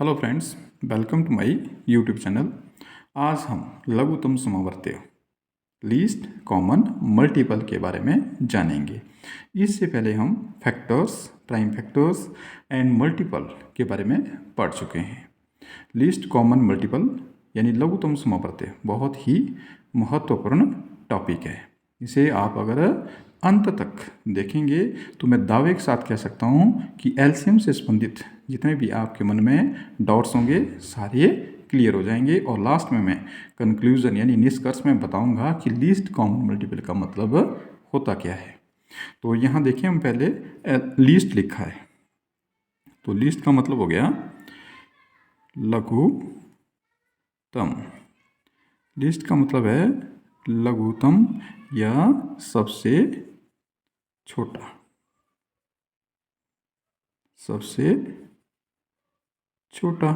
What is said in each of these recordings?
Hello friends, welcome to my YouTube channel. आज हम लघुत्तम समवर्ती लीस्ट कॉमन मल्टीपल के बारे में जानेंगे। इससे पहले हम factors, prime factors and multiple के बारे में पढ़ चुके हैं। लीस्ट कॉमन मल्टीपल यानी लघुत्तम समवर्ती बहुत ही महत्वपूर्ण टॉपिक है। इसे आप अगर अंत तक देखेंगे तो मैं दावे के साथ कह सकता हूँ कि एलसीएम से संबंधित जितने भी आपके मन में डाउट्स होंगे सारे क्लियर हो जाएंगे। और लास्ट में मैं कंक्लूजन यानी निष्कर्ष में बताऊंगा कि लीस्ट कॉमन मल्टीपल का मतलब होता क्या है। तो यहाँ देखिए, हम पहले लीस्ट लिखा है, तो लीस्ट का मतलब हो गया लघुत्तम। लीस्ट का मतलब है लघुत्तम या सबसे छोटा, सबसे छोटा।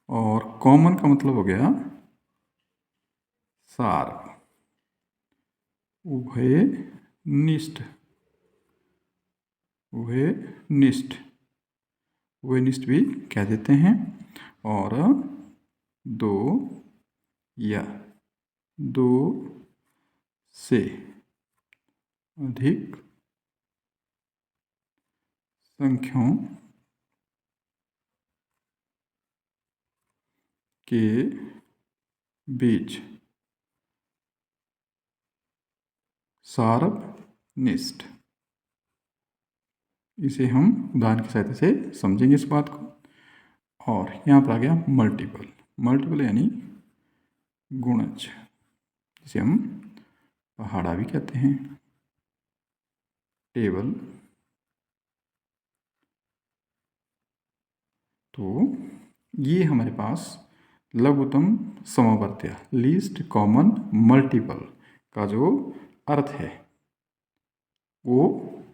और कॉमन का मतलब हो गया सार, उभयनिष्ठ, उभयनिष्ठ, उभयनिष्ठ भी कह देते हैं। और दो या दो से अधिक संख्याओं के बीच सार्वनिष्ठ। इसे हम उदाहरण की सहायता से समझेंगे इस बात को। और यहाँ पर आ गया मल्टीपल। मल्टीपल यानी गुणज, जिसे हम पहाड़ा भी कहते हैं, टेबल। तो ये हमारे पास लघुत्तम समवर्ती लीस्ट कॉमन मल्टीपल का जो अर्थ है वो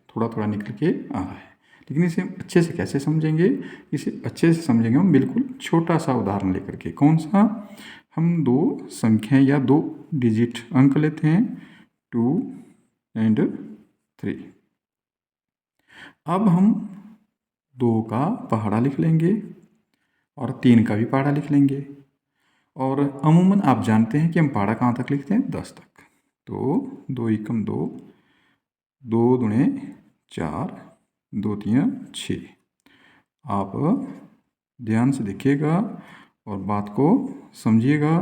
थोड़ा थोड़ा निकल के आ रहा है। लेकिन इसे अच्छे से कैसे समझेंगे? इसे अच्छे से समझेंगे हम बिल्कुल छोटा सा उदाहरण लेकर के। कौन सा? हम दो संख्याएं या दो डिजिट अंक लेते हैं, 2 एंड 3। अब हम 2 का पहाड़ा लिख लेंगे और 3 का भी पहाड़ा लिख लेंगे। और अमूमन आप जानते हैं कि हम पहाड़ा कहाँ तक लिखते हैं? 10 तक। तो 2 एकम 2, 2 दूणे 4, 2 तीन 6। आप ध्यान से देखिएगा और बात को समझिएगा।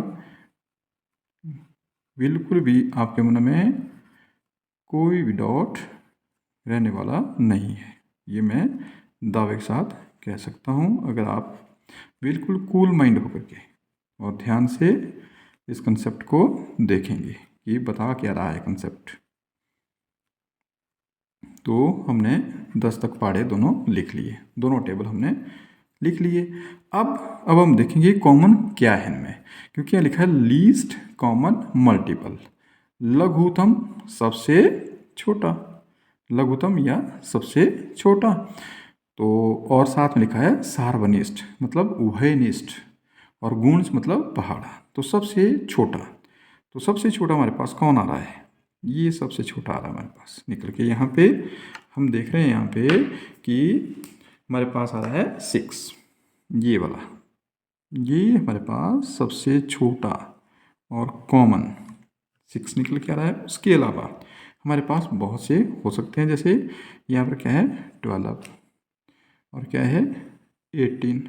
बिल्कुल भी आपके मन में कोई भी डाउट रहने वाला नहीं है, ये मैं दावे के साथ कह सकता हूँ। अगर आप बिल्कुल कूल माइंड होकर के और ध्यान से इस कंसेप्ट को देखेंगे कि बता क्या रहा है कंसेप्ट। तो हमने 10 तक पहाड़े दोनों लिख लिए, दोनों टेबल हमने लिख लिए। अब हम देखेंगे कॉमन क्या है इनमें, क्योंकि यहाँ लिखा है लीस्ट कॉमन मल्टीपल, लघुत्तम सबसे छोटा, लघुत्तम या सबसे छोटा। तो और साथ में लिखा है सार्वनिष्ठ मतलब उभयनिष्ठ, और गुणज मतलब पहाड़ा। तो सबसे छोटा, तो सबसे छोटा हमारे पास कौन आ रहा है? ये सबसे छोटा आ रहा है हमारे पास निकल के। यहाँ पे हम देख रहे हैं यहाँ पे कि हमारे पास आ रहा है 6, ये वाला, ये हमारे पास सबसे छोटा और कॉमन 6 निकल के आ रहा है। उसके अलावा हमारे पास बहुत से हो सकते हैं, जैसे यहाँ पर क्या है 12 और क्या है 18।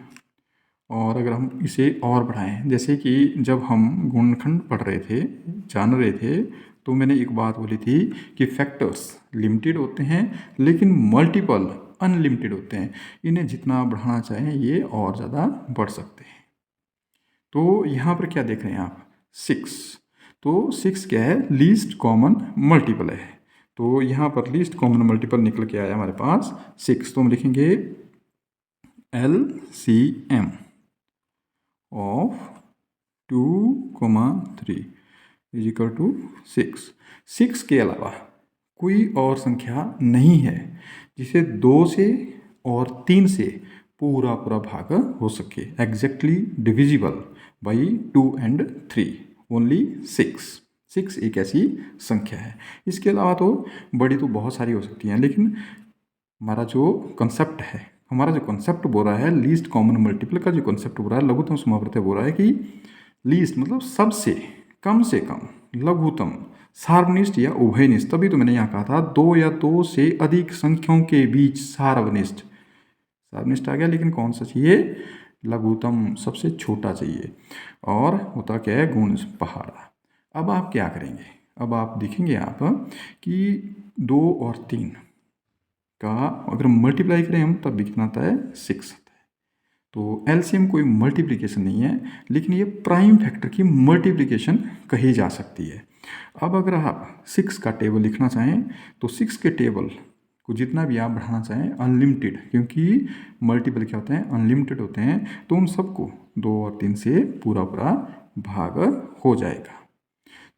और अगर हम इसे और बढ़ाएं, जैसे कि जब हम गुणनखंड पढ़ रहे थे, जान रहे थे, तो मैंने एक बात बोली थी कि फैक्टर्स लिमिटेड होते हैं लेकिन मल्टीपल अनलिमिटेड होते हैं। इन्हें जितना बढ़ाना चाहें ये और ज़्यादा बढ़ सकते हैं। तो यहाँ पर क्या देख रहे हैं आप? 6। तो 6 क्या है? लीस्ट कॉमन मल्टीपल है। तो यहाँ पर लीस्ट कॉमन मल्टीपल निकल के आया हमारे पास 6। तो हम लिखेंगे LCM of 2, 3 is equal to 6। 6 के अलावा कोई और संख्या नहीं है जिसे 2 से और 3 से पूरा पूरा भाग हो सके, exactly divisible by 2 and 3, only 6। 6 एक ऐसी संख्या है। इसके अलावा तो बड़ी तो बहुत सारी हो सकती हैं, लेकिन हमारा जो कंसेप्ट है हमारा जो कॉन्सेप्ट बोल रहा है लीस्ट कॉमन मल्टीपल का जो कॉन्सेप्ट बोल रहा है, लघुत्तम समावर्त बोल रहा है कि लीस्ट मतलब सबसे कम लघुत्तम सार्वनिष्ठ या उभयनिष्ठ। तभी तो मैंने यहाँ कहा था 2 या 2 से अधिक संख्याओं के बीच सार्वनिष्ठ आ गया, लेकिन कौन सा चाहिए? लघुत्तम, सबसे छोटा चाहिए। और होता क्या है? गुण पहाड़ा। अब आप क्या करेंगे? अब आप देखेंगे आप कि 2 और 3 का अगर मल्टीप्लाई करें हम तब भी कितना आता है? 6 आता है। तो एलसीएम कोई मल्टीप्लिकेशन नहीं है, लेकिन ये प्राइम फैक्टर की मल्टीप्लिकेशन कही जा सकती है। अब अगर आप 6 का टेबल लिखना चाहें तो 6 के टेबल को जितना भी आप बढ़ाना चाहें अनलिमिटेड, क्योंकि मल्टीपल क्या होते हैं? अनलिमिटेड होते हैं। तो उन सबको 2 और 3 से पूरा भाग हो जाएगा।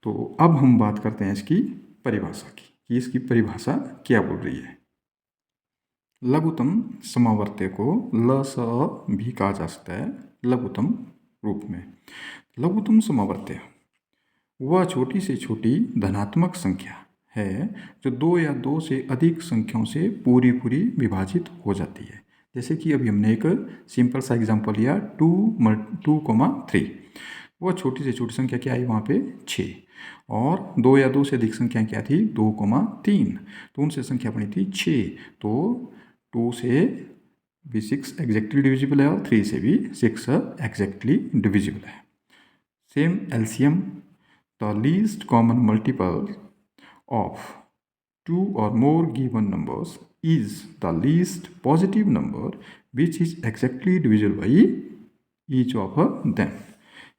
तो अब हम बात करते हैं इसकी परिभाषा की कि इसकी परिभाषा क्या बोल रही है। लघुत्तम समावर्त्य को ल स भी कहा जा सकता है लघुत्तम रूप में। लघुत्तम समावर्त्य वह छोटी से छोटी धनात्मक संख्या है जो 2 या 2 से अधिक संख्याओं से पूरी विभाजित हो जाती है। जैसे कि अभी हमने एक सिंपल सा एग्जांपल लिया 2,3। वह छोटी से छोटी संख्या क्या आई वहाँ पे? 6। और 2 या 2 से अधिक संख्या क्या थी? 2,3। तो उनसे संख्या बनी थी 6। तो 2 से भी 6 एग्जैक्टली डिविजिबल है और 3 से भी 6 एग्जैक्टली डिविजिबल है। Same LCM, the least common multiple of 2 or more given numbers is the least positive number which is exactly divisible by each of them।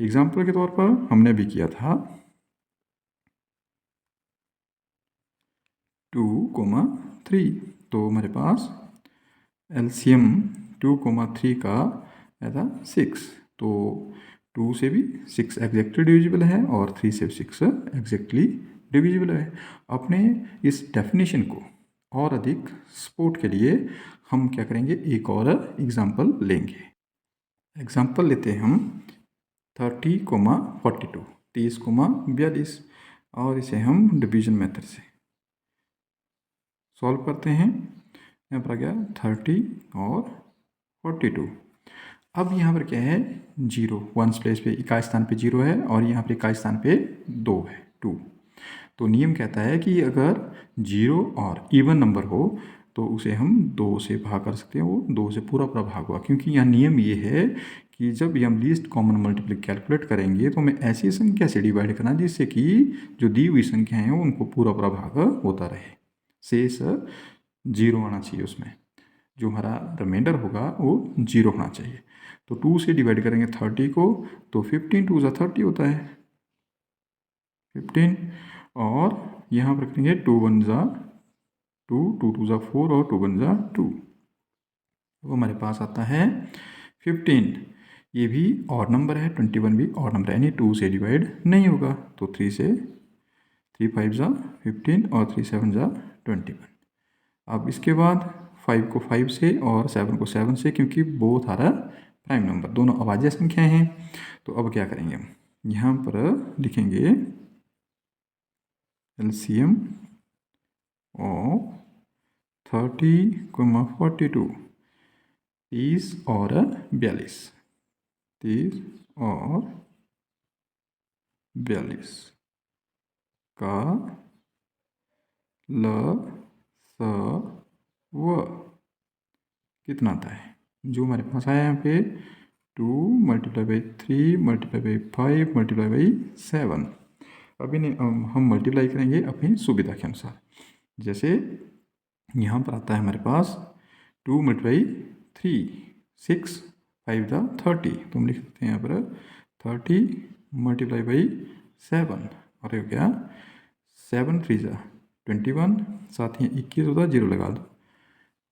Example के तौर पर हमने भी किया था 2,3। तो हमारे पास एलसीएम 2,3 का था 6। तो 2 से भी 6 एग्जैक्टली डिविजिबल है और 3 से 6 एग्जैक्टली डिविजिबल है। अपने इस डेफिनेशन को और अधिक सपोर्ट के लिए हम क्या करेंगे? एक और एग्जाम्पल लेंगे। एग्जाम्पल लेते हैं हम 30,42, 30,42, और इसे हम डिवीजन मेथड से सॉल्व करते हैं। यहाँ पर आ गया 30 और 42। अब यहाँ पर क्या है? 0 वंस प्लेस पे इकाई स्थान पे 0 है और यहाँ पर इकाई स्थान पे 2 है, 2। तो नियम कहता है कि अगर 0 और इवन नंबर हो तो उसे हम 2 से भाग कर सकते हैं। वो 2 से पूरा भाग हुआ, क्योंकि यहाँ नियम ये है कि जब हम लीस्ट कॉमन मल्टीपल कैलकुलेट करेंगे तो हमें ऐसी संख्या से डिवाइड करना जिससे कि जो दी हुई संख्या है उनको पूरा भाग होता रहे। शेष 0 आना चाहिए, उसमें जो हमारा रिमाइंडर होगा वो 0 होना चाहिए। तो 2 से डिवाइड करेंगे 30 को तो 15 2 ज़ा 30 होता है 15। और यहाँ पर रखेंगे 2 1 ज़ा 2, 2 2 ज़ा 4 और 2 1 ज़ा 2। वो हमारे पास आता है 15। ये भी और नंबर है, 21 भी और नंबर है, यानी 2 से डिवाइड नहीं होगा। तो 3 से 3 5 ज़ा 15 और 3 7 ज़ा 21। अब इसके बाद 5 को 5 से और 7 को 7 से, क्योंकि बोथ आर प्राइम नंबर, दोनों अभाज्य संख्याएं हैं। तो अब क्या करेंगे हम? यहाँ पर लिखेंगे एलसीएम ऑफ 30,42, 30 और 42, 30 और 42 का ल स व कितना आता है? जो हमारे पास आया यहाँ पे 2 × 3 × 5 × 7। अभी नहीं, हम मल्टीप्लाई करेंगे अपनी सुविधा के अनुसार। जैसे यहाँ पर आता है हमारे पास 2 × 3 6 5 × 30। तो हम लिख सकते हैं यहाँ पर 30 × 7 और हो गया 7 3 ज़ा 21, साथ ही 21 होता है, 0 लगा दो।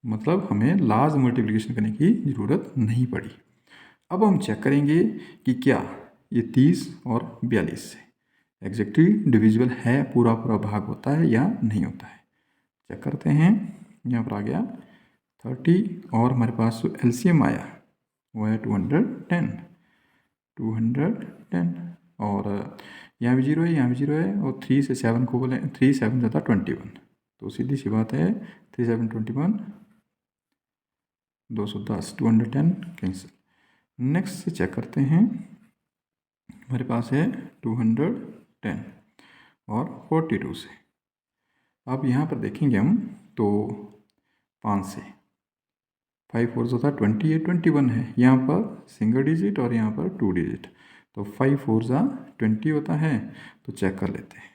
मतलब हमें लार्ज मल्टीप्लिकेशन करने की ज़रूरत नहीं पड़ी। अब हम चेक करेंगे कि क्या ये 30 और 42 से एग्जैक्टली डिविजिबल है, पूरा भाग होता है या नहीं होता है। चेक करते हैं। यहाँ पर आ गया 30 और हमारे पास जो एलसीएम आया वो है 210 और यहाँ भी 0 है, यहाँ भी 0 है, और 3 से 7 को बोले 3 7 ज़्यादा 21। तो सीधी सी बात है 3 7 21 210, 210 कैंसिल। नेक्स्ट से चेक करते हैं, हमारे पास है 210 और 42 से। अब यहाँ पर देखेंगे हम तो 5 से 5 4 होता है 28, 21 है यहाँ पर सिंगल डिजिट और यहाँ पर 2 डिजिट, तो 5 4 20 होता है। तो चेक कर लेते हैं,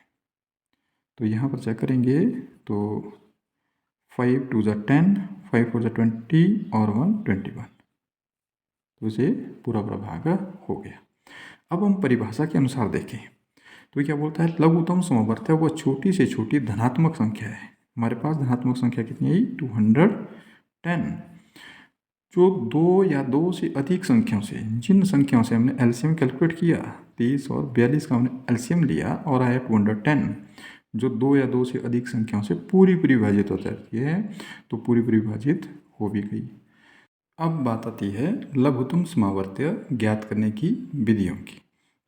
तो यहाँ पर चेक करेंगे तो 5 2 10, 5 4 20 और 1 21, तो इसे पूरा भाग हो गया। अब हम परिभाषा के अनुसार देखें तो क्या बोलता है, लघुत्तम समवर्ती वो छोटी से छोटी धनात्मक संख्या है। हमारे पास धनात्मक संख्या कितनी आई 210, जो 2 या 2 से अधिक संख्याओं से, जिन संख्याओं से हमने एलसीएम कैलकुलेट किया 30 और 42 का हमने एलसीएम लिया और आया 210, जो 2 या 2 से अधिक संख्याओं से पूरी विभाजित हो जाती है, तो पूरी विभाजित हो भी गई। अब बात आती है लघुत्तम समवर्ती ज्ञात करने की विधियों की।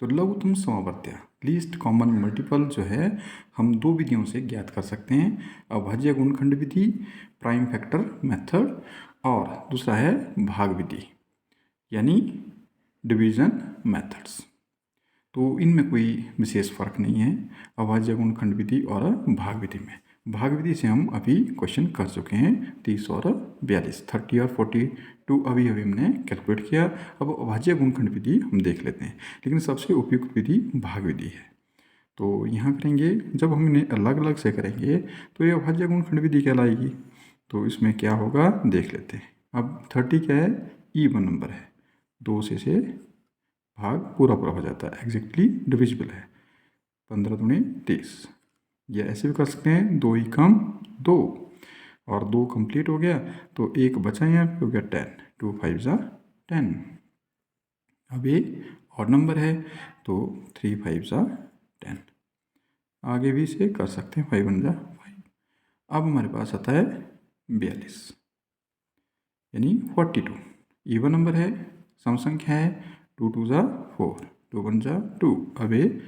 तो लघुत्तम समवर्ती लीस्ट कॉमन मल्टीपल जो है हम 2 विधियों से ज्ञात कर सकते हैं, अभाज्य गुणनखंड विधि प्राइम फैक्टर मेथड, और दूसरा है भाग विधि यानी डिवीजन मेथड्स। तो इनमें कोई विशेष फर्क नहीं है अभाज्य गुणनखंड विधि और भाग विधि में। भाग विधि से हम अभी क्वेश्चन कर चुके हैं 30 और 42, 30 और 42 अभी हमने कैलकुलेट किया। अब अभाज्य गुणनखंड विधि हम देख लेते हैं, लेकिन सबसे उपयुक्त विधि भाग विधि है। तो यहाँ करेंगे, जब हम इन्हें अलग अलग से करेंगे तो ये अभाज्य गुणनखंड विधि कहलाएगी। तो इसमें क्या होगा देख लेते हैं। अब 30 क्या है, ईवन नंबर है, 2 से भाग पूरा हो जाता है, एग्जैक्टली डिविजिबल है, 15 दूनी 30। या ऐसे भी कर सकते हैं 2 ही कम 2 और 2 कंप्लीट हो गया तो 1 बचा यहाँ पे हो गया 10, 2 5 10। अब ये और नंबर है तो 3 5 10, आगे भी इसे कर सकते हैं 5 1 5। अब हमारे पास आता है 42 यानी 42, इवन नंबर है, सम संख्या है, 2 2 4, 2 1 2। अब ये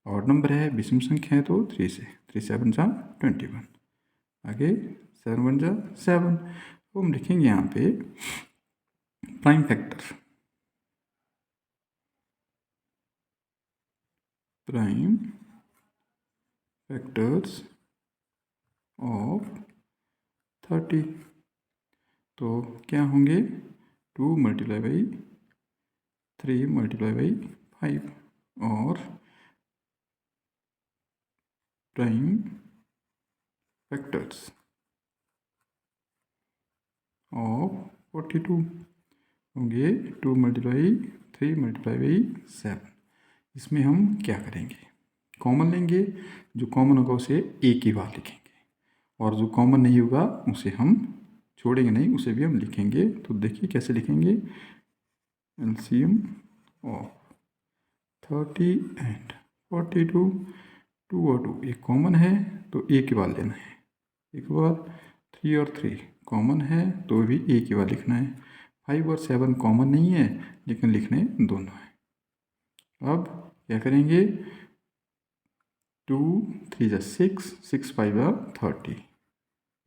और नंबर है, विषम संख्या है तो 3 से 3 7 21, आगे 7 1 7। तो हम लिखेंगे यहाँ पे prime factor, prime factors of 30। तो क्या होंगे 2 × 3 × 5 और प्राइम फैक्टर्स ऑफ 42 होंगे 2 × 3 × 7। इसमें हम क्या करेंगे, कॉमन लेंगे, जो कॉमन होगा उसे एक ही बार लिखेंगे और जो कॉमन नहीं होगा उसे हम छोड़ेंगे नहीं, उसे भी हम लिखेंगे। तो देखिए कैसे लिखेंगे, एलसीएम ऑफ 30 एंड 42, 2 और 2 एक कॉमन है तो एक ही बार लेना है, एक बार 3 और 3 कॉमन है तो भी एक ही बार लिखना है, 5 और 7 कॉमन नहीं है लेकिन लिखने दोनों है। अब क्या करेंगे 2 3 6, 6 5 30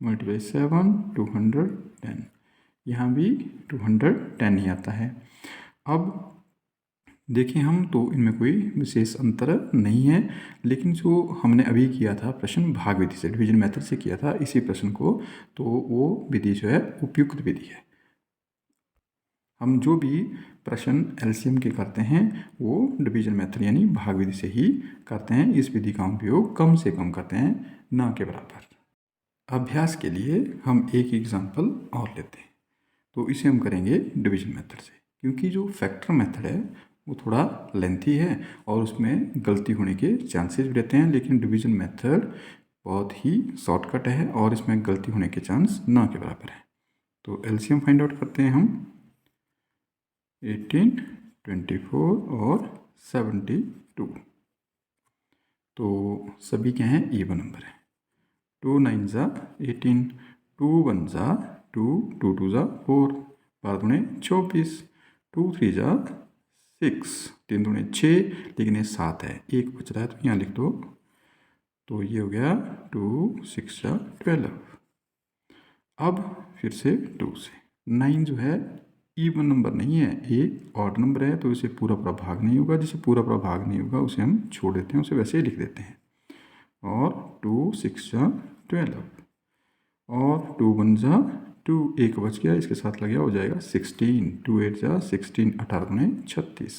मल्टीप्लाई 7 210, यहाँ भी 210 ही आता है। अब देखें हम तो इनमें कोई विशेष अंतर नहीं है, लेकिन जो हमने अभी किया था प्रश्न भाग विधि से, डिवीजन मेथड से किया था इसी प्रश्न को, तो वो विधि जो है उपयुक्त विधि है। हम जो भी प्रश्न एलसीएम के करते हैं वो डिवीजन मेथड यानी भाग विधि से ही करते हैं। इस विधि का उपयोग कम से कम करते हैं, ना के बराबर। अभ्यास के लिए हम एक एग्जाम्पल और लेते हैं, तो इसे हम करेंगे डिवीजन मेथड से, क्योंकि जो फैक्टर मेथड है वो थोड़ा लेंथी है और उसमें गलती होने के चांसेस भी रहते हैं, लेकिन डिवीजन मेथड बहुत ही शॉर्टकट है और इसमें गलती होने के चांस ना के बराबर है। तो एलसीएम फाइंड आउट करते हैं हम, 18, 24 और 72। तो सभी क्या हैं, इवन नंबर है। 2 9 18, 2 1 2, 2 2 4, 12 दूने 24, 2 3 6, 3 दूने 6, लेकिन ये 7 है, एक बच रहा है तो यहाँ लिख दो। तो ये हो गया 2 6 12। अब फिर से 2 से 9 जो है इवन नंबर नहीं है, ये ऑड नंबर है, तो इसे पूरा पूरा भाग नहीं होगा। जिसे पूरा पूरा भाग नहीं होगा उसे हम छोड़ देते हैं, उसे वैसे ही लिख देते हैं। और 2 6 जा 12 और 2 1 जा 2, एक बच गया, इसके साथ लग गया, हो जाएगा 16। 2 8 जा 16, 18 दूने 36।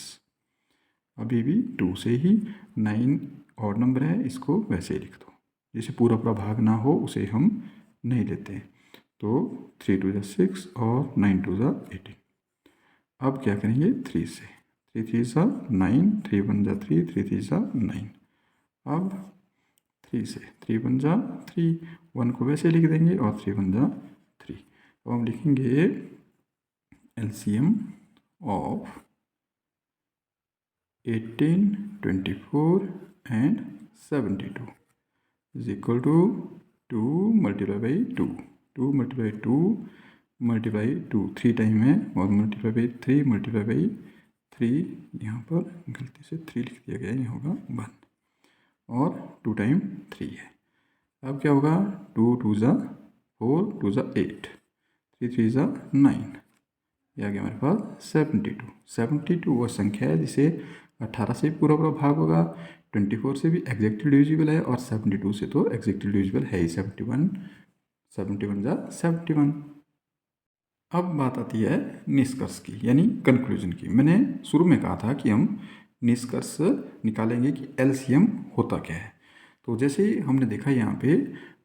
अभी भी 2 से ही 9 ऑड नंबर है, इसको वैसे ही लिख दो। जिसे पूरा पूरा भाग ना हो उसे हम नहीं लेते। तो 3 2 जा 6 और 9 2 जा 18। अब क्या करेंगे 3 से, 3 3 सा 9, 3 1 जा 3, 3 3 सा 9। अब 3 से 3 1 जा 3, 1 को वैसे लिख देंगे और 3 1 जा 3। अब हम लिखेंगे LCM of 18 24 and 72 is equal to 2 multiply by 2, 2 multiply 2 multiply 2 3 time है, और मल्टीप्लाई बाई 3 मल्टीप्लाई बाई 3, यहाँ पर गलती से 3 लिख दिया गया है, यहाँ होगा 1 और 2 टाइम 3 है। अब क्या होगा 2 2 जा 4, 2 जा 8, 3 3 जा 9, ये आ गया हमारे पास 72। 72 वह संख्या है जिसे 18 से पूरा पूरा भाग होगा, 24 से भी एग्जैक्टली डिविजिबल है, और 72 से तो एग्जैक्टली डिविजिबल है ही। 71 71 जा 71। अब बात आती है निष्कर्ष की, यानी कंक्लूजन की। मैंने शुरू में कहा था कि हम निष्कर्ष निकालेंगे कि एलसीएम होता क्या है। तो जैसे ही हमने देखा यहाँ पे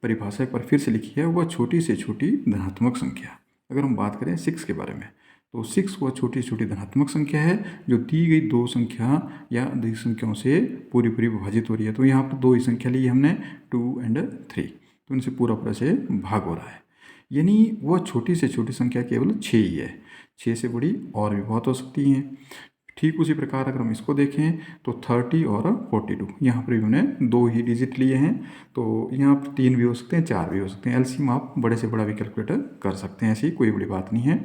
परिभाषा एक बार फिर से लिखी है, वह छोटी से छोटी धनात्मक संख्या। अगर हम बात करें 6 के बारे में, तो 6 वह छोटी से छोटी धनात्मक संख्या है जो दी गई दो संख्या या अधिक संख्याओं से पूरी पूरी विभाजित हो रही है। तो यहाँ पर दो ही संख्या ली हमने 2 एंड 3, तो इनसे पूरा पूरा से भाग हो रहा है। यानी वह छोटी से छोटी संख्या केवल 6 ही है, 6 से बड़ी और भी बहुत हो सकती हैं। ठीक उसी प्रकार अगर हम इसको देखें तो 30 और 42, यहाँ पर भी हमने दो ही डिजिट लिए हैं, तो यहाँ पर 3 भी हो सकते हैं, 4 भी हो सकते हैं। एलसीएम आप बड़े से बड़ा भी कैलकुलेटर कर सकते हैं, ऐसी कोई बड़ी बात नहीं है।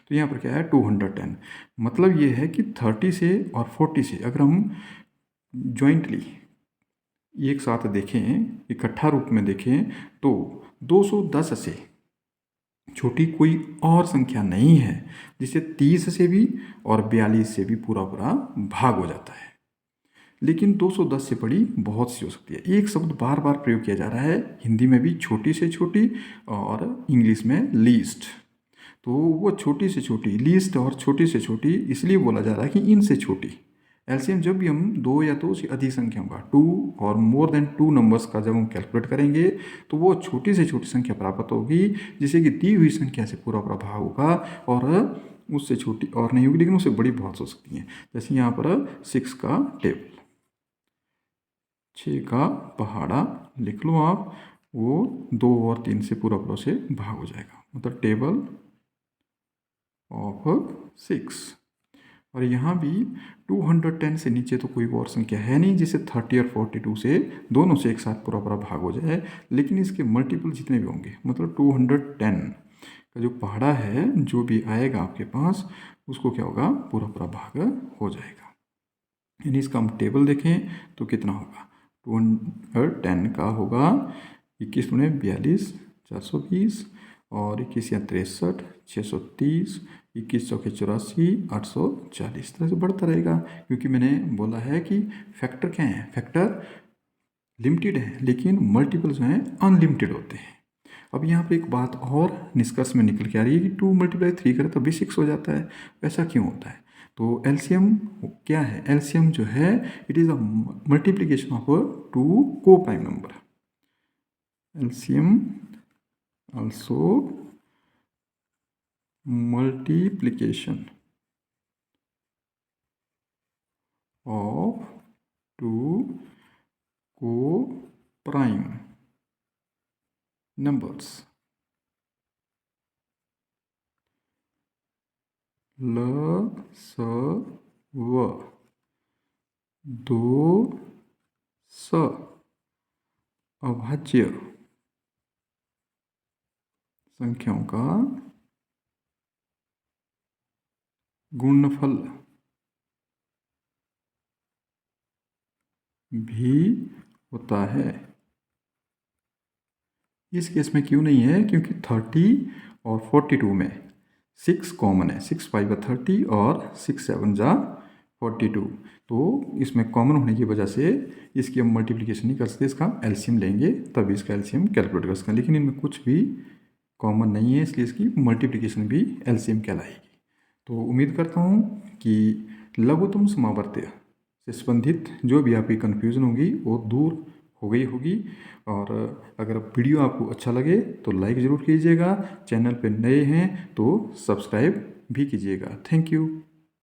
तो यहाँ पर क्या है 210, मतलब ये है कि 30 से और 40 से अगर हम ज्वाइंटली एक साथ देखें, इकट्ठा रूप में देखें, तो 210 से छोटी कोई और संख्या नहीं है जिसे 30 से भी और 42 से भी पूरा पूरा भाग हो जाता है। लेकिन 210 से बड़ी बहुत सी हो सकती है। एक शब्द बार बार प्रयोग किया जा रहा है हिंदी में भी, छोटी से छोटी, और इंग्लिश में लीस्ट। तो वो छोटी से छोटी, लीस्ट और छोटी से छोटी इसलिए बोला जा रहा है कि इनसे छोटी। एलसीएम जब भी हम दो या दो से अधिक संख्याओं का, 2 और मोर देन 2 नंबर्स का जब हम कैलकुलेट करेंगे, तो वो छोटी से छोटी संख्या प्राप्त होगी जिसे कि दी हुई संख्या से पूरा पूरा भाग होगा, और उससे छोटी और नहीं होगी, लेकिन उससे बड़ी बहुत हो सकती हैं। जैसे यहाँ पर 6 का टेबल, 6 का पहाड़ा लिख लो आप, वो 2 और 3 से पूरा पूरा से भाग हो जाएगा, मतलब टेबल ऑफ 6। और यहाँ भी 210 से नीचे तो कोई और संख्या है नहीं जिसे 30 और 42 से दोनों से एक साथ पूरा पूरा भाग हो जाए, लेकिन इसके मल्टीपल जितने भी होंगे, मतलब 210 का जो पहाड़ा है जो भी आएगा आपके पास, उसको क्या होगा पूरा पूरा भाग हो जाएगा। यानी इसका हम टेबल देखें तो कितना होगा, 210 का होगा 21 दूने 42, 420, और 21 या 63, 630, 21 चौके 84, 840, तरह से बढ़ता रहेगा। क्योंकि मैंने बोला है कि फैक्टर क्या है, फैक्टर लिमिटेड है, लेकिन मल्टीपल जो हैं अनलिमिटेड होते हैं। अब यहाँ पे एक बात और निष्कर्ष में निकल के आ रही है कि 2 मल्टीप्लाई 3 करें तो भी 6 हो जाता है। ऐसा क्यों होता है? तो एलसीएम क्या है, एलसीएम जो है it is a multiplication of 2 को prime number. LCM also multiplication of 2 co-prime numbers। ल स व दो स अभाज्य संख्याओं का गुणनफल भी होता है। इस केस में क्यों नहीं है, क्योंकि 30 और 42 में 6 कॉमन है, 6 5 30 और 6 7 42। तो इसमें कॉमन होने की वजह से इसकी हम मल्टीप्लिकेशन नहीं कर सकते, इसका हम एलसीएम लेंगे तभी इसका एलसीएम कैलकुलेट कर सकते हैं। लेकिन इनमें कुछ भी कॉमन नहीं है, इसलिए इसकी मल्टीप्लिकेशन भी एलसीएम कहलाएगी। तो उम्मीद करता हूँ कि लघुत्तम समावर्त्य से संबंधित जो भी आपकी कन्फ्यूज़न होगी वो दूर हो गई होगी। और अगर वीडियो आपको अच्छा लगे तो लाइक ज़रूर कीजिएगा, चैनल पर नए हैं तो सब्सक्राइब भी कीजिएगा। Thank you.